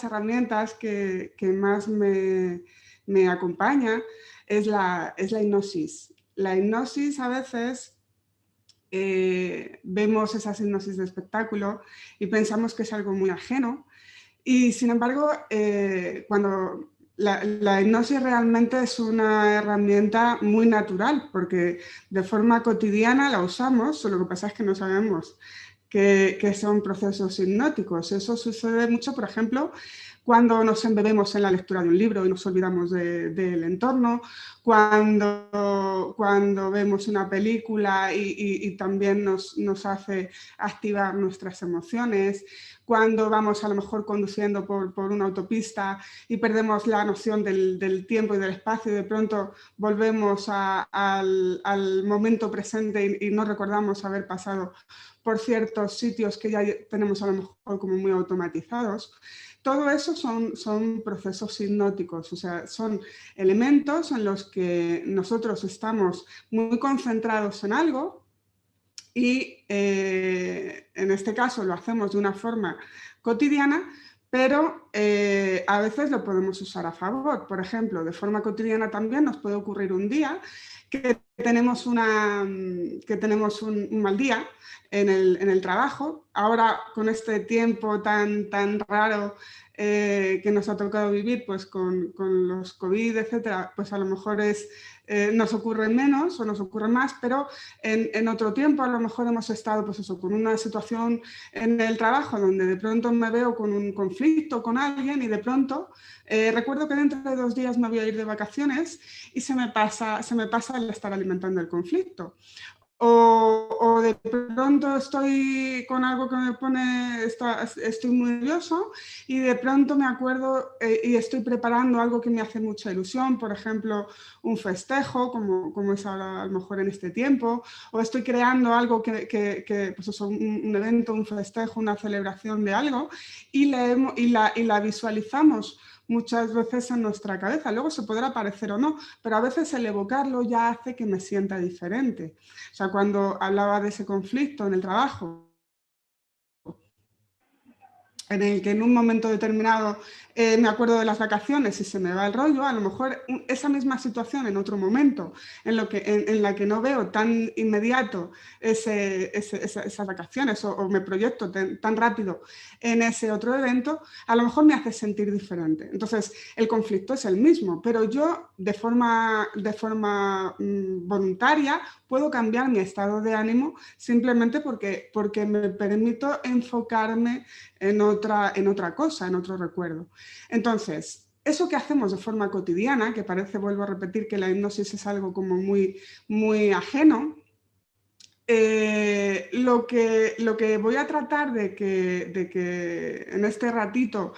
herramientas que más me acompaña es la hipnosis. La hipnosis a veces vemos esas hipnosis de espectáculo y pensamos que es algo muy ajeno y sin embargo cuando la hipnosis realmente es una herramienta muy natural porque de forma cotidiana la usamos, lo que pasa es que no sabemos que son procesos hipnóticos. Eso sucede mucho, por ejemplo, cuando nos embebemos en la lectura de un libro y nos olvidamos del entorno, cuando vemos una película y también nos hace activar nuestras emociones, cuando vamos a lo mejor conduciendo por una autopista y perdemos la noción del tiempo y del espacio y de pronto volvemos al momento presente y no recordamos haber pasado por ciertos sitios que ya tenemos a lo mejor como muy automatizados. Todo eso son procesos hipnóticos, o sea, son elementos en los que nosotros estamos muy concentrados en algo y en este caso lo hacemos de una forma cotidiana, pero a veces lo podemos usar a favor. Por ejemplo, de forma cotidiana también nos puede ocurrir un día que tenemos un mal día en el trabajo. Ahora, con este tiempo tan raro que nos ha tocado vivir, pues con los COVID, etcétera, pues a lo mejor nos ocurre menos o nos ocurre más, pero en otro tiempo a lo mejor hemos estado pues eso, con una situación en el trabajo donde de pronto me veo con un conflicto con alguien y de pronto recuerdo que dentro de 2 días me voy a ir de vacaciones y se me pasa el estar alimentando el conflicto. O de pronto estoy con algo que me pone, estoy muy nervioso y de pronto me acuerdo y estoy preparando algo que me hace mucha ilusión, por ejemplo, un festejo, como es ahora a lo mejor en este tiempo, o estoy creando algo pues eso, un evento, un festejo, una celebración de algo y la visualizamos muchas veces en nuestra cabeza. Luego se podrá parecer o no, pero a veces el evocarlo ya hace que me sienta diferente. O sea, cuando hablaba de ese conflicto en el trabajo, en el que en un momento determinado me acuerdo de las vacaciones y se me va el rollo, a lo mejor esa misma situación en otro momento en la que no veo tan inmediato esas vacaciones o me proyecto tan rápido en ese otro evento, a lo mejor me hace sentir diferente. Entonces, el conflicto es el mismo, pero yo de forma voluntaria puedo cambiar mi estado de ánimo simplemente porque me permito enfocarme en otra cosa, en otro recuerdo. Entonces, eso que hacemos de forma cotidiana, que parece, vuelvo a repetir, que la hipnosis es algo como muy, muy ajeno, lo que voy a tratar de que en este ratito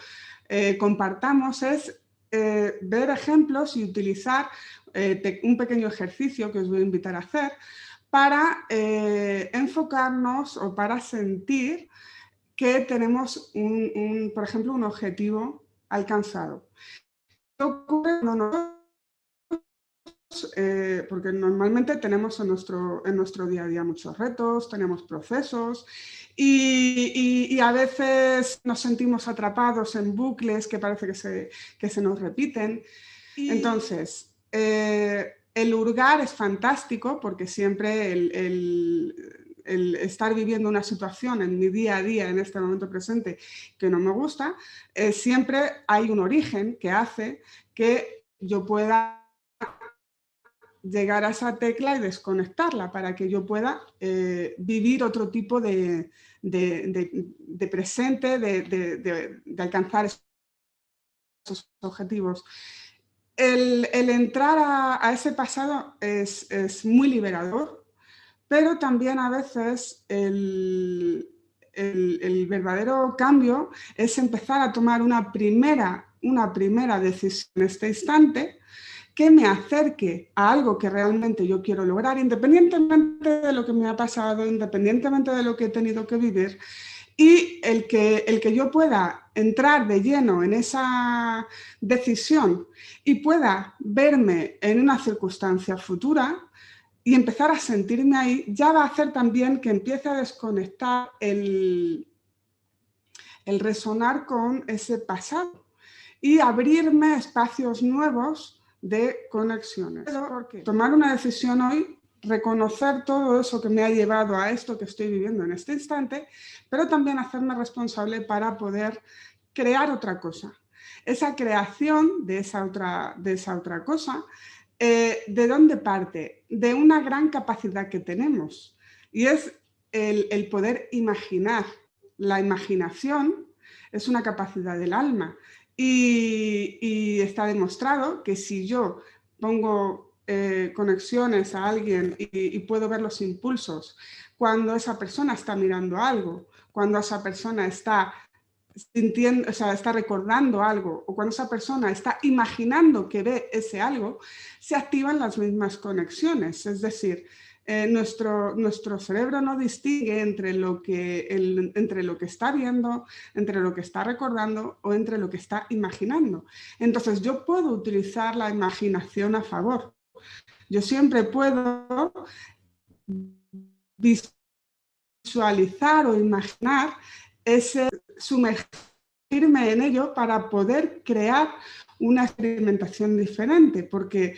compartamos es ver ejemplos y utilizar un pequeño ejercicio que os voy a invitar a hacer para enfocarnos o para sentir que tenemos, por ejemplo, un objetivo alcanzado. ¿Qué ocurre cuando nosotros, porque normalmente tenemos en nuestro día a día muchos retos, tenemos procesos y a veces nos sentimos atrapados en bucles que parece que se nos repiten? Entonces, el hurgar es fantástico porque siempre el estar viviendo una situación en mi día a día, en este momento presente, que no me gusta, siempre hay un origen que hace que yo pueda llegar a esa tecla y desconectarla para que yo pueda vivir otro tipo de presente, de alcanzar esos objetivos. El entrar a ese pasado es muy liberador, pero también a veces el verdadero cambio es empezar a tomar una primera decisión en este instante que me acerque a algo que realmente yo quiero lograr, independientemente de lo que me ha pasado, independientemente de lo que he tenido que vivir, y el que yo pueda entrar de lleno en esa decisión y pueda verme en una circunstancia futura y empezar a sentirme ahí, ya va a hacer también que empiece a desconectar el resonar con ese pasado y abrirme espacios nuevos de conexiones. Porque tomar una decisión hoy, reconocer todo eso que me ha llevado a esto que estoy viviendo en este instante, pero también hacerme responsable para poder crear otra cosa. Esa creación de esa otra cosa, ¿de dónde parte? De una gran capacidad que tenemos, y es el poder imaginar. La imaginación es una capacidad del alma y está demostrado que si yo pongo conexiones a alguien y puedo ver los impulsos cuando esa persona está mirando algo, cuando esa persona está sintiendo, o sea, está recordando algo, o cuando esa persona está imaginando que ve ese algo, se activan las mismas conexiones. Es decir, nuestro cerebro no distingue entre lo que está viendo, entre lo que está recordando o entre lo que está imaginando. Entonces, yo puedo utilizar la imaginación a favor. Yo siempre puedo visualizar o imaginar sumergirme en ello para poder crear una experimentación diferente, porque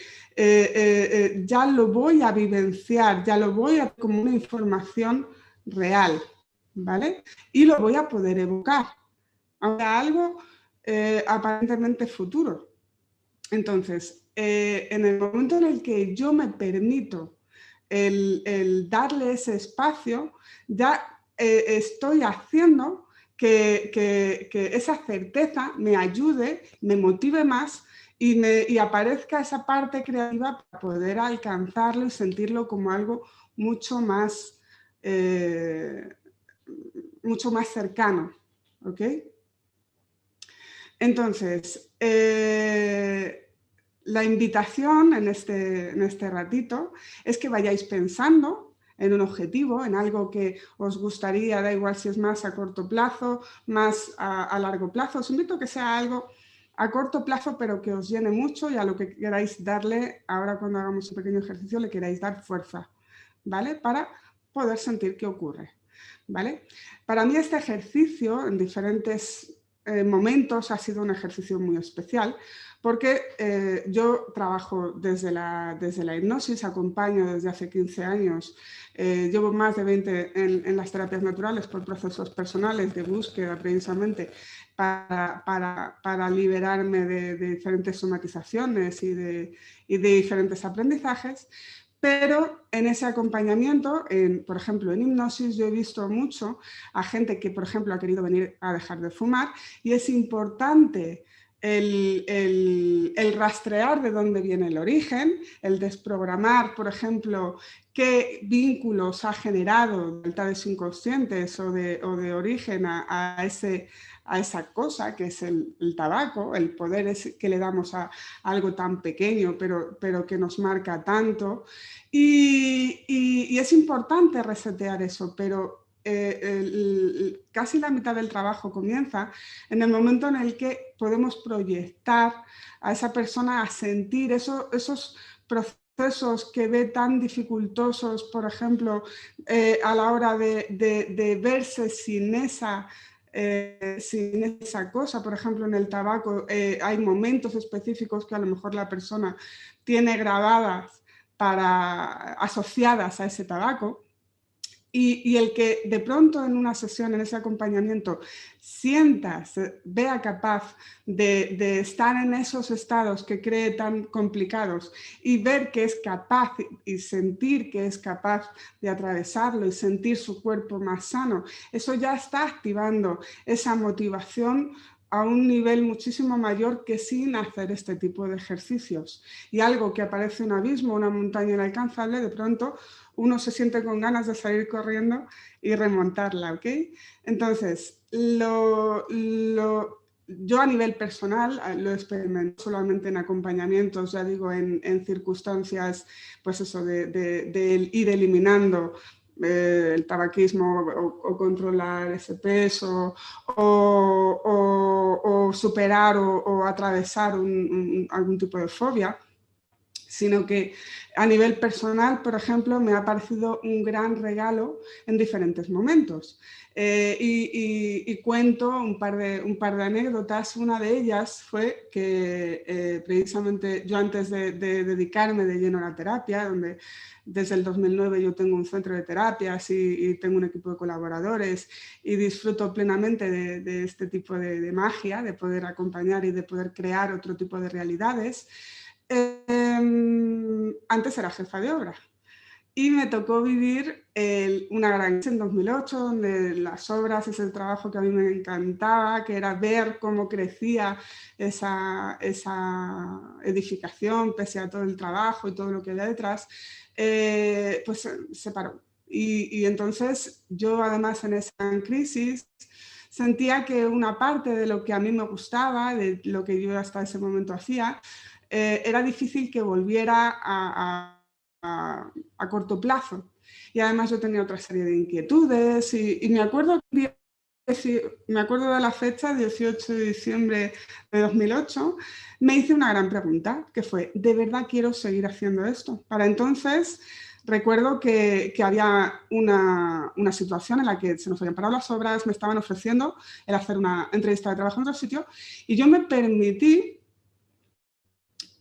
ya lo voy a vivenciar, ya lo voy a como una información real, ¿vale? Y lo voy a poder evocar a algo aparentemente futuro. Entonces, en el momento en el que yo me permito el darle ese espacio, ya estoy haciendo que esa certeza me ayude, me motive más y aparezca esa parte creativa para poder alcanzarlo y sentirlo como algo mucho más cercano, ¿ok? Entonces, la invitación en este ratito es que vayáis pensando en un objetivo, en algo que os gustaría, da igual si es más a corto plazo, más a largo plazo. Os invito a que sea algo a corto plazo, pero que os llene mucho y a lo que queráis darle, ahora cuando hagamos un pequeño ejercicio, le queráis dar fuerza, ¿vale? Para poder sentir qué ocurre, ¿vale? Para mí este ejercicio, en diferentes momentos, ha sido un ejercicio muy especial, porque yo trabajo desde la hipnosis, acompaño desde hace 15 años, llevo más de 20 en las terapias naturales por procesos personales de búsqueda precisamente para liberarme de diferentes somatizaciones y de diferentes aprendizajes. Pero en ese acompañamiento, por ejemplo, en hipnosis, yo he visto mucho a gente que, por ejemplo, ha querido venir a dejar de fumar, y es importante el rastrear de dónde viene el origen, el desprogramar, por ejemplo, qué vínculos ha generado lealtades inconscientes o de origen a esa cosa que es el tabaco, el poder que le damos a algo tan pequeño pero que nos marca tanto, y es importante resetear eso, pero casi la mitad del trabajo comienza en el momento en el que podemos proyectar a esa persona a sentir esos procesos que ve tan dificultosos, por ejemplo, a la hora de verse sin esa cosa. Por ejemplo, en el tabaco hay momentos específicos que a lo mejor la persona tiene grabadas asociadas a ese tabaco, y el que de pronto en una sesión, en ese acompañamiento, vea capaz de estar en esos estados que cree tan complicados y ver que es capaz y sentir que es capaz de atravesarlo y sentir su cuerpo más sano, eso ya está activando esa motivación a un nivel muchísimo mayor que sin hacer este tipo de ejercicios. Y algo que aparece un abismo, una montaña inalcanzable, de pronto uno se siente con ganas de salir corriendo y remontarla, ¿ok? Entonces, yo a nivel personal lo experimento solamente en acompañamientos, ya digo, en circunstancias, pues eso, de ir eliminando el tabaquismo o controlar ese peso o superar o atravesar algún tipo de fobia. sino que a nivel personal, por ejemplo, me ha parecido un gran regalo en diferentes momentos. Y cuento un par de anécdotas. Una de ellas fue que precisamente yo, antes de dedicarme de lleno a la terapia, donde desde el 2009 yo tengo un centro de terapias y tengo un equipo de colaboradores y disfruto plenamente de este tipo de magia, de poder acompañar y de poder crear otro tipo de realidades. Antes era jefa de obra y me tocó vivir una gran crisis en 2008, donde las obras es el trabajo que a mí me encantaba, que era ver cómo crecía esa edificación pese a todo el trabajo y todo lo que había detrás, pues se paró. Y entonces yo, además, en esa crisis sentía que una parte de lo que a mí me gustaba, de lo que yo hasta ese momento hacía, era difícil que volviera a corto plazo. Y además yo tenía otra serie de inquietudes y me acuerdo de la fecha, 18 de diciembre de 2008, me hice una gran pregunta, que fue, ¿de verdad quiero seguir haciendo esto? Para entonces recuerdo que había una situación en la que se nos habían parado las obras, me estaban ofreciendo el hacer una entrevista de trabajo en otro sitio y yo me permití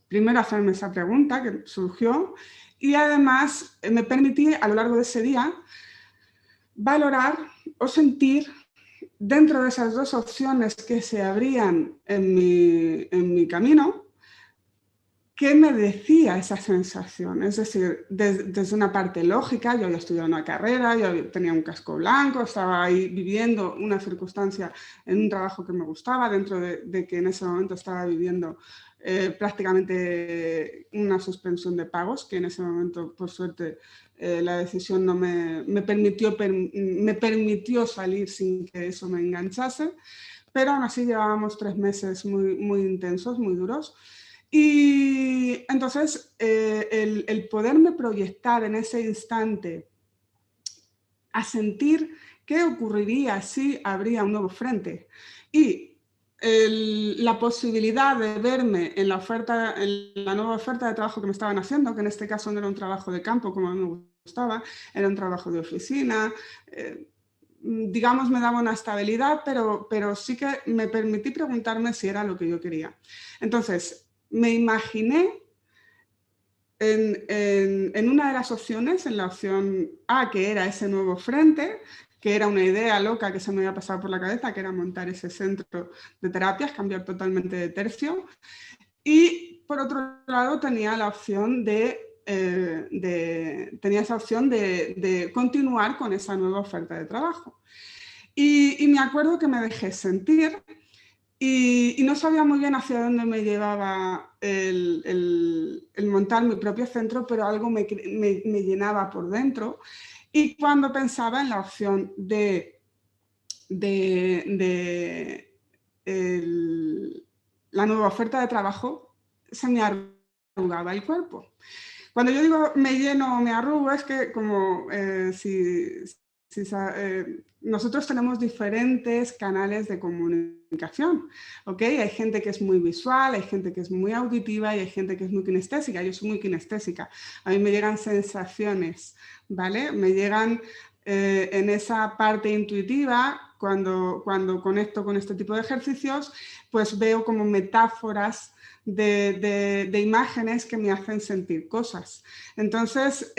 primero hacerme esa pregunta que surgió y además me permití a lo largo de ese día valorar o sentir dentro de esas dos opciones que se abrían en mi camino, ¿qué me decía esa sensación? Es decir, desde una parte lógica, yo había estudiado una carrera, yo tenía un casco blanco, estaba ahí viviendo una circunstancia en un trabajo que me gustaba, dentro de que en ese momento estaba viviendo prácticamente una suspensión de pagos, que en ese momento, por suerte, la decisión no me permitió salir sin que eso me enganchase, pero aún así llevábamos 3 meses muy, muy intensos, muy duros. Y entonces el poderme proyectar en ese instante a sentir qué ocurriría si habría un nuevo frente y la posibilidad de verme en la nueva oferta de trabajo que me estaban haciendo, que en este caso no era un trabajo de campo como a mí me gustaba, era un trabajo de oficina, digamos, me daba una estabilidad, pero sí que me permití preguntarme si era lo que yo quería. Entonces, me imaginé en una de las opciones, en la opción A, que era ese nuevo frente, que era una idea loca que se me había pasado por la cabeza, que era montar ese centro de terapias, cambiar totalmente de tercio. Y por otro lado tenía la opción tenía esa opción de continuar con esa nueva oferta de trabajo. Y me acuerdo que me dejé sentir y no sabía muy bien hacia dónde me llevaba el montar mi propio centro, pero algo me llenaba por dentro. Y cuando pensaba en la opción de la nueva oferta de trabajo, se me arrugaba el cuerpo. Cuando yo digo me lleno o me arrugo, es que como nosotros tenemos diferentes canales de comunicación, ¿ok? Hay gente que es muy visual, hay gente que es muy auditiva y hay gente que es muy kinestésica. Yo soy muy kinestésica. A mí me llegan sensaciones, ¿vale? Me llegan en esa parte intuitiva, cuando conecto con este tipo de ejercicios, pues veo como metáforas de imágenes que me hacen sentir cosas. Entonces,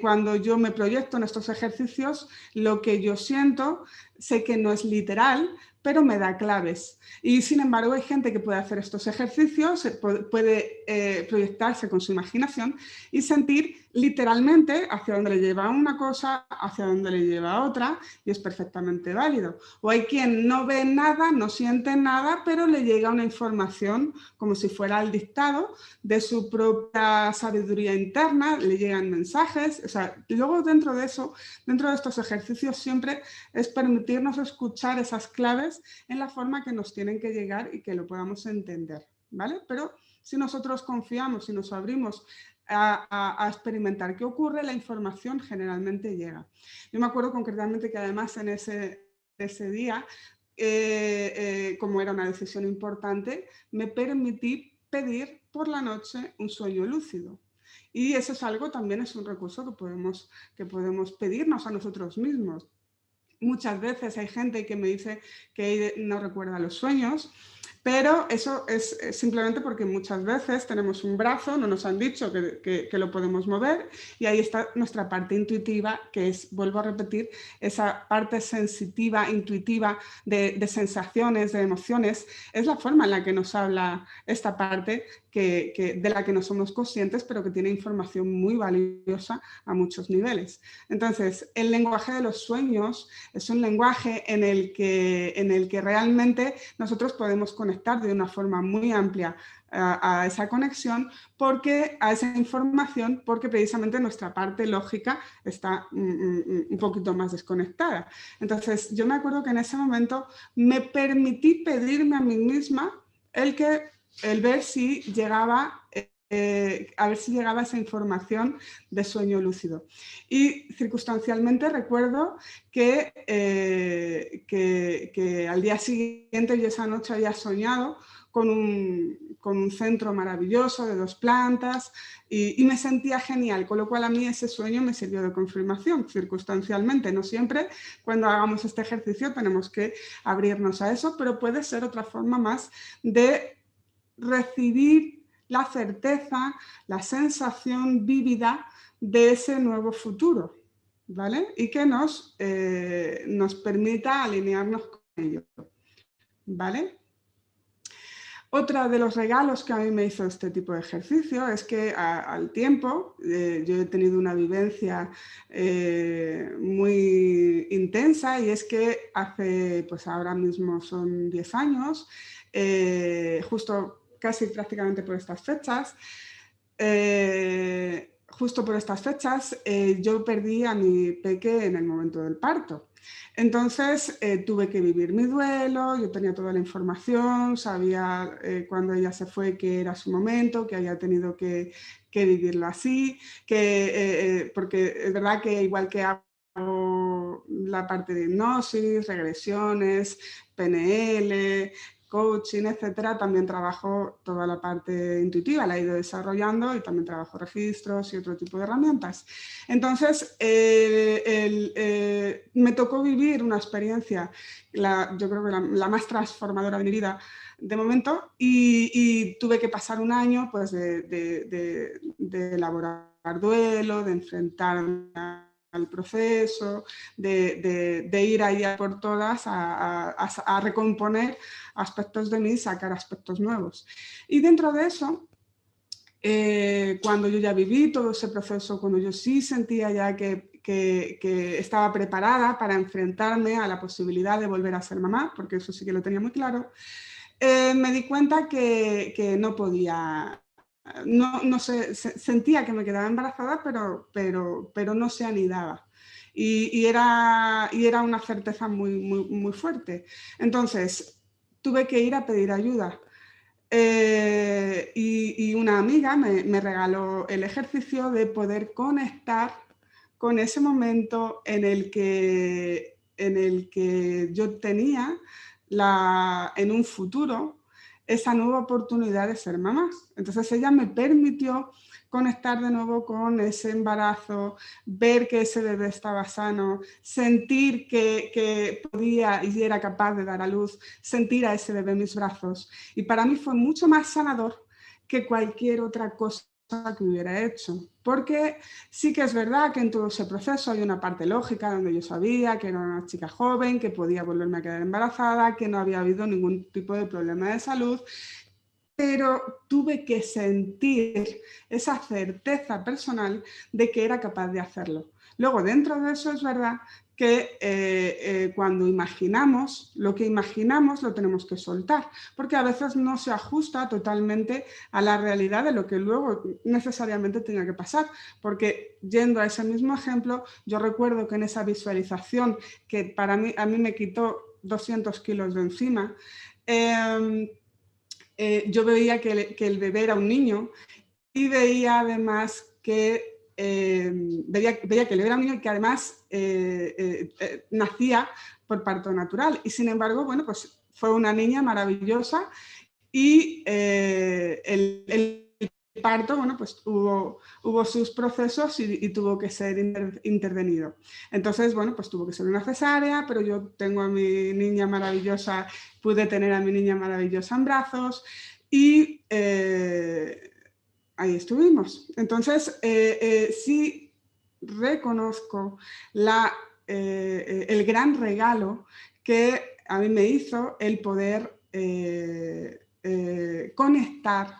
cuando yo me proyecto en estos ejercicios, lo que yo siento, sé que no es literal, pero me da claves. Y sin embargo, hay gente que puede hacer estos ejercicios, puede proyectarse con su imaginación y sentir literalmente hacia dónde le lleva una cosa, hacia dónde le lleva otra, y es perfectamente válido. O hay quien no ve nada, no siente nada, pero le llega una información como si fuera el dictado de su propia sabiduría interna, le llegan mensajes. O sea, luego dentro de eso, dentro de estos ejercicios, siempre es permitirnos escuchar esas claves en la forma que nos tienen que llegar y que lo podamos entender, ¿vale? Pero si nosotros confiamos y nos abrimos a experimentar qué ocurre, la información generalmente llega. Yo me acuerdo concretamente que además en ese día, como era una decisión importante, me permití pedir por la noche un sueño lúcido. Y eso es algo, también es un recurso que podemos pedirnos a nosotros mismos. Muchas veces hay gente que me dice que no recuerda los sueños, pero eso es simplemente porque muchas veces tenemos un brazo, no nos han dicho que lo podemos mover, y ahí está nuestra parte intuitiva, que es, vuelvo a repetir, esa parte sensitiva, intuitiva de sensaciones, de emociones. Es la forma en la que nos habla esta parte de la que no somos conscientes, pero que tiene información muy valiosa a muchos niveles. Entonces, el lenguaje de los sueños es un lenguaje en el que realmente nosotros podemos conectar de una forma muy amplia a esa conexión, a esa información, porque precisamente nuestra parte lógica está un poquito más desconectada. Entonces, yo me acuerdo que en ese momento me permití pedirme a mí misma el ver si llegaba a ver si llegaba esa información de sueño lúcido. Y circunstancialmente recuerdo que al día siguiente yo esa noche había soñado con un centro maravilloso de 2 plantas y me sentía genial, con lo cual a mí ese sueño me sirvió de confirmación circunstancialmente. No siempre cuando hagamos este ejercicio tenemos que abrirnos a eso, pero puede ser otra forma más de recibir la certeza, la sensación vívida de ese nuevo futuro, ¿vale? Y que nos permita alinearnos con ello, ¿vale? Otro de los regalos que a mí me hizo este tipo de ejercicio es que al tiempo yo he tenido una vivencia muy intensa, y es que hace, pues ahora mismo son 10 años, justo casi prácticamente por estas fechas, yo perdí a mi peque en el momento del parto. Entonces tuve que vivir mi duelo, yo tenía toda la información, sabía cuando ella se fue que era su momento, que había tenido que vivirlo así, porque es verdad que igual que hago la parte de hipnosis, regresiones, PNL, coaching, etcétera, también trabajo toda la parte intuitiva, la he ido desarrollando, y también trabajo registros y otro tipo de herramientas. Entonces, me tocó vivir una experiencia, yo creo que la más transformadora de mi vida de momento, y tuve que pasar un año pues, de elaborar duelo, de enfrentarme al proceso, de ir ahí a por todas a recomponer aspectos de mí, sacar aspectos nuevos. Y dentro de eso, cuando yo ya viví todo ese proceso, cuando yo sí sentía ya que estaba preparada para enfrentarme a la posibilidad de volver a ser mamá, porque eso sí que lo tenía muy claro, me di cuenta que no podía, no sé, sentía que me quedaba embarazada, pero no se anidaba. Y era una certeza muy fuerte. Entonces, tuve que ir a pedir ayuda. Y una amiga me regaló el ejercicio de poder conectar con ese momento en el que yo tenía en un futuro esa nueva oportunidad de ser mamá. Entonces ella me permitió conectar de nuevo con ese embarazo, ver que ese bebé estaba sano, sentir que podía y era capaz de dar a luz, sentir a ese bebé en mis brazos. Y para mí fue mucho más sanador que cualquier otra cosa que hubiera hecho, porque sí que es verdad que en todo ese proceso hay una parte lógica donde yo sabía que era una chica joven, que podía volverme a quedar embarazada, que no había habido ningún tipo de problema de salud, pero tuve que sentir esa certeza personal de que era capaz de hacerlo. Luego, dentro de eso es verdad que cuando imaginamos, lo que imaginamos lo tenemos que soltar, porque a veces no se ajusta totalmente a la realidad de lo que luego necesariamente tenga que pasar, porque yendo a ese mismo ejemplo, yo recuerdo que en esa visualización que a mí me quitó 200 kilos de encima, yo veía que el bebé era un niño, y veía además que veía que el bebé era un niño y que además nacía por parto natural, y sin embargo, bueno, pues fue una niña maravillosa, y el parto, bueno, pues hubo sus procesos y tuvo que ser intervenido. Entonces, bueno, pues tuvo que ser una cesárea, pero yo tengo a mi niña maravillosa, pude tener a mi niña maravillosa en brazos y ahí estuvimos. Entonces, sí reconozco el gran regalo que a mí me hizo el poder conectar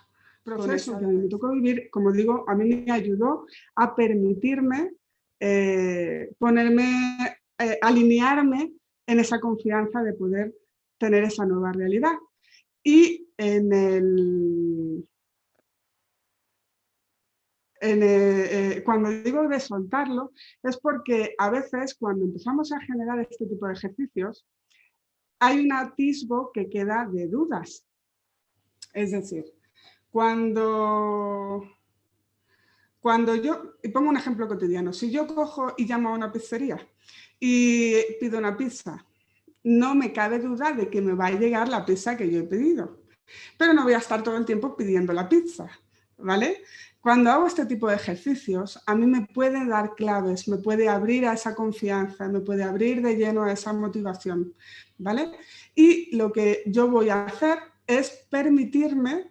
proceso que a mí me tocó vivir, como digo, a mí me ayudó a permitirme alinearme en esa confianza de poder tener esa nueva realidad. Y cuando digo de soltarlo, es porque a veces cuando empezamos a generar este tipo de ejercicios, hay un atisbo que queda de dudas. Es decir, cuando yo, y pongo un ejemplo cotidiano, si yo cojo y llamo a una pizzería y pido una pizza, no me cabe duda de que me va a llegar la pizza que yo he pedido, pero no voy a estar todo el tiempo pidiendo la pizza, ¿vale? Cuando hago este tipo de ejercicios, a mí me puede dar claves, me puede abrir a esa confianza, me puede abrir de lleno a esa motivación, ¿vale? Y lo que yo voy a hacer es permitirme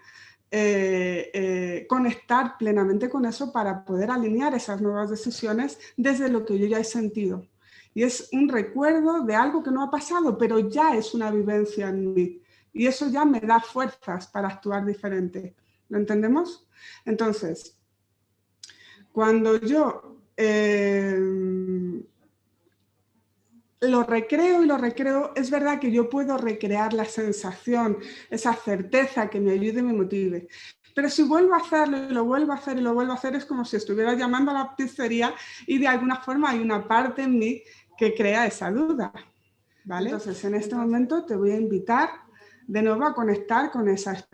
conectar plenamente con eso para poder alinear esas nuevas decisiones desde lo que yo ya he sentido. Y es un recuerdo de algo que no ha pasado, pero ya es una vivencia en mí. Y eso ya me da fuerzas para actuar diferente. ¿Lo entendemos? Entonces, cuando yo lo recreo, es verdad que yo puedo recrear la sensación, esa certeza que me ayude y me motive. Pero si vuelvo a hacerlo y lo vuelvo a hacer y lo vuelvo a hacer, es como si estuviera llamando a la pizzería y de alguna forma hay una parte en mí que crea esa duda, ¿vale? Entonces, en este momento te voy a invitar de nuevo a conectar con esa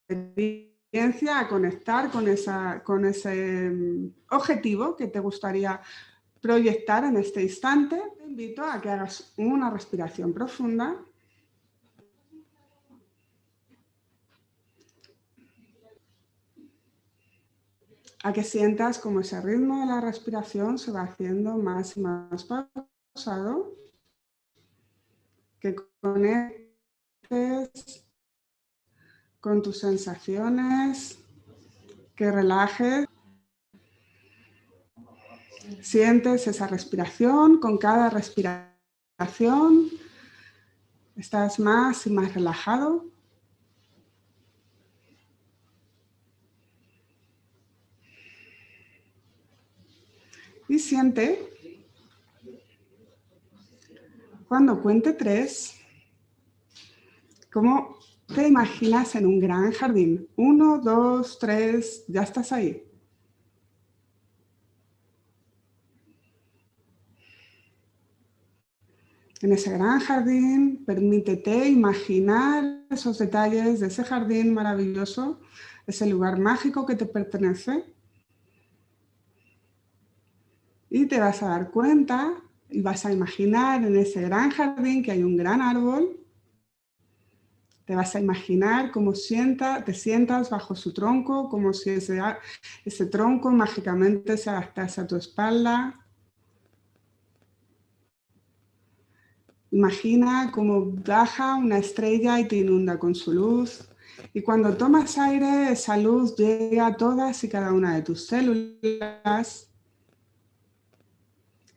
experiencia, a conectar con ese objetivo que te gustaría proyectar en este instante. Te invito a que hagas una respiración profunda. A que sientas como ese ritmo de la respiración se va haciendo más y más pausado. Que conectes con tus sensaciones, que relajes. Sientes esa respiración, con cada respiración estás más y más relajado. Y siente, cuando cuente 3, cómo te imaginas en un gran jardín. 1, 2, 3, ya estás ahí. En ese gran jardín, permítete imaginar esos detalles de ese jardín maravilloso, ese lugar mágico que te pertenece. Y te vas a dar cuenta y vas a imaginar en ese gran jardín que hay un gran árbol. Te vas a imaginar cómo te sientas bajo su tronco, como si ese tronco mágicamente se adaptase a tu espalda. Imagina cómo baja una estrella y te inunda con su luz. Y cuando tomas aire, esa luz llega a todas y cada una de tus células.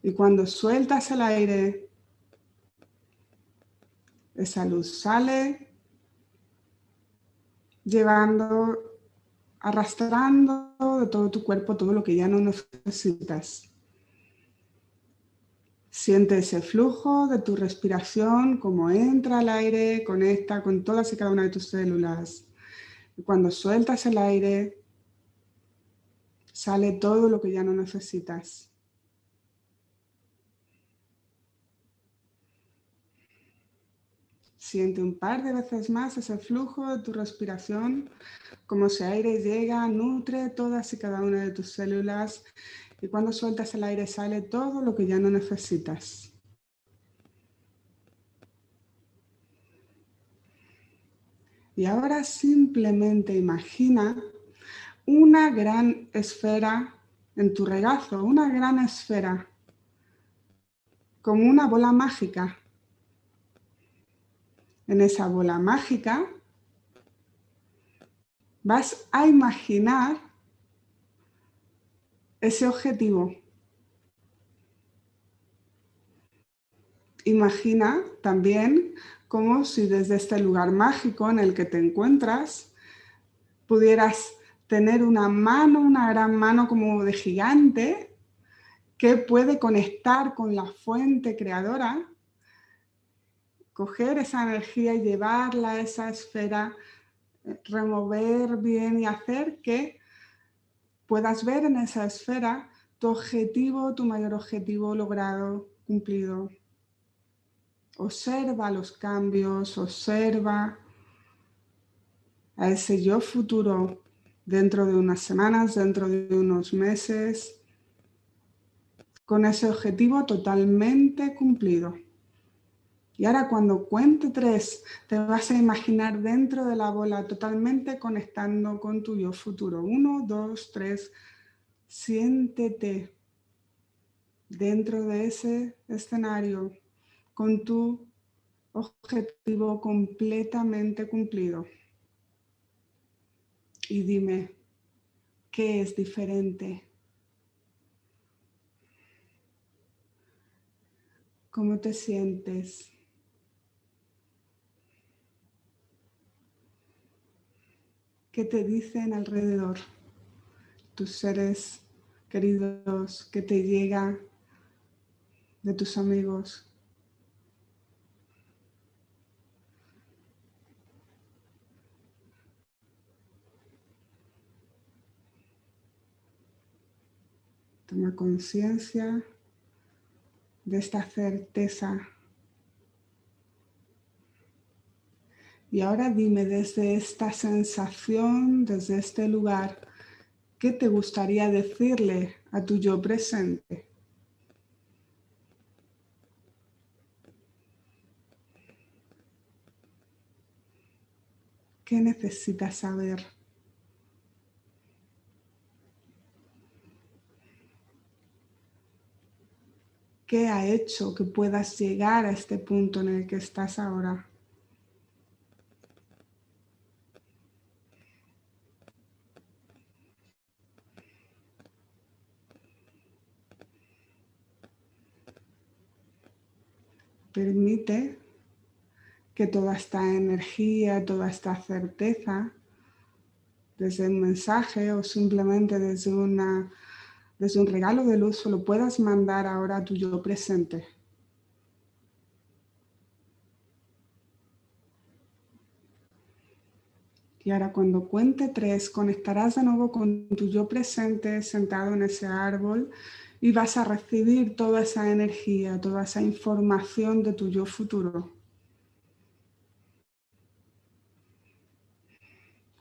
Y cuando sueltas el aire, esa luz sale, arrastrando de todo tu cuerpo todo lo que ya no necesitas. Siente ese flujo de tu respiración, cómo entra el aire, conecta con todas y cada una de tus células. Y cuando sueltas el aire, sale todo lo que ya no necesitas. Siente un par de veces más ese flujo de tu respiración, como ese aire llega, nutre todas y cada una de tus células. Y cuando sueltas el aire, sale todo lo que ya no necesitas. Y ahora simplemente imagina una gran esfera en tu regazo, una gran esfera, como una bola mágica. En esa bola mágica vas a imaginar ese objetivo. Imagina también como si desde este lugar mágico en el que te encuentras pudieras tener una mano, una gran mano como de gigante que puede conectar con la fuente creadora, coger esa energía y llevarla a esa esfera, remover bien y hacer que puedas ver en esa esfera tu objetivo, tu mayor objetivo logrado, cumplido. Observa los cambios, observa a ese yo futuro dentro de unas semanas, dentro de unos meses, con ese objetivo totalmente cumplido. Y ahora cuando cuente 3, te vas a imaginar dentro de la bola totalmente conectando con tu yo futuro. 1, 2, 3, siéntete dentro de ese escenario con tu objetivo completamente cumplido. Y dime, ¿qué es diferente? ¿Cómo te sientes? ¿Qué te dicen alrededor? Tus seres queridos, ¿qué te llega de tus amigos? Toma conciencia de esta certeza. Y ahora dime desde esta sensación, desde este lugar, ¿qué te gustaría decirle a tu yo presente? ¿Qué necesitas saber? ¿Qué ha hecho que puedas llegar a este punto en el que estás ahora? Permite que toda esta energía, toda esta certeza, desde un mensaje o simplemente desde un regalo de luz, lo puedas mandar ahora a tu yo presente. Y ahora cuando cuente 3, conectarás de nuevo con tu yo presente sentado en ese árbol y vas a recibir toda esa energía, toda esa información de tu yo futuro.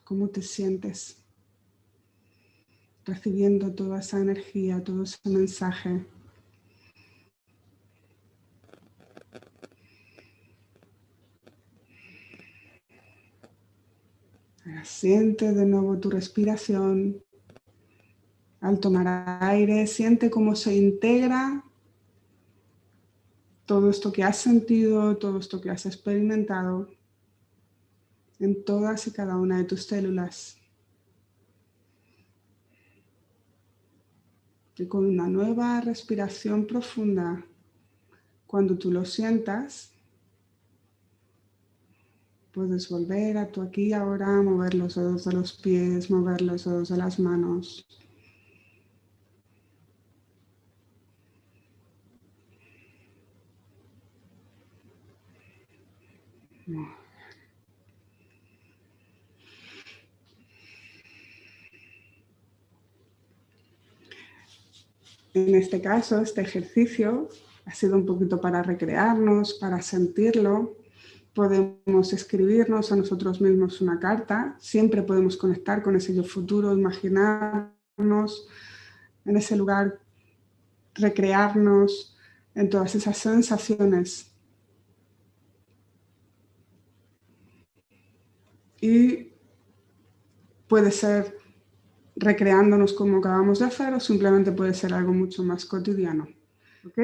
¿Cómo te sientes recibiendo toda esa energía, todo ese mensaje? Ahora siente de nuevo tu respiración. Al tomar aire, siente cómo se integra todo esto que has sentido, todo esto que has experimentado en todas y cada una de tus células. Y con una nueva respiración profunda, cuando tú lo sientas, puedes volver a tu aquí y ahora, mover los dedos de los pies, mover los dedos de las manos. En este caso, este ejercicio ha sido un poquito para recrearnos, para sentirlo. Podemos escribirnos a nosotros mismos una carta. Siempre podemos conectar con ese yo futuro, imaginarnos en ese lugar, recrearnos en todas esas sensaciones. Y puede ser recreándonos como acabamos de hacer o simplemente puede ser algo mucho más cotidiano. ¿Ok?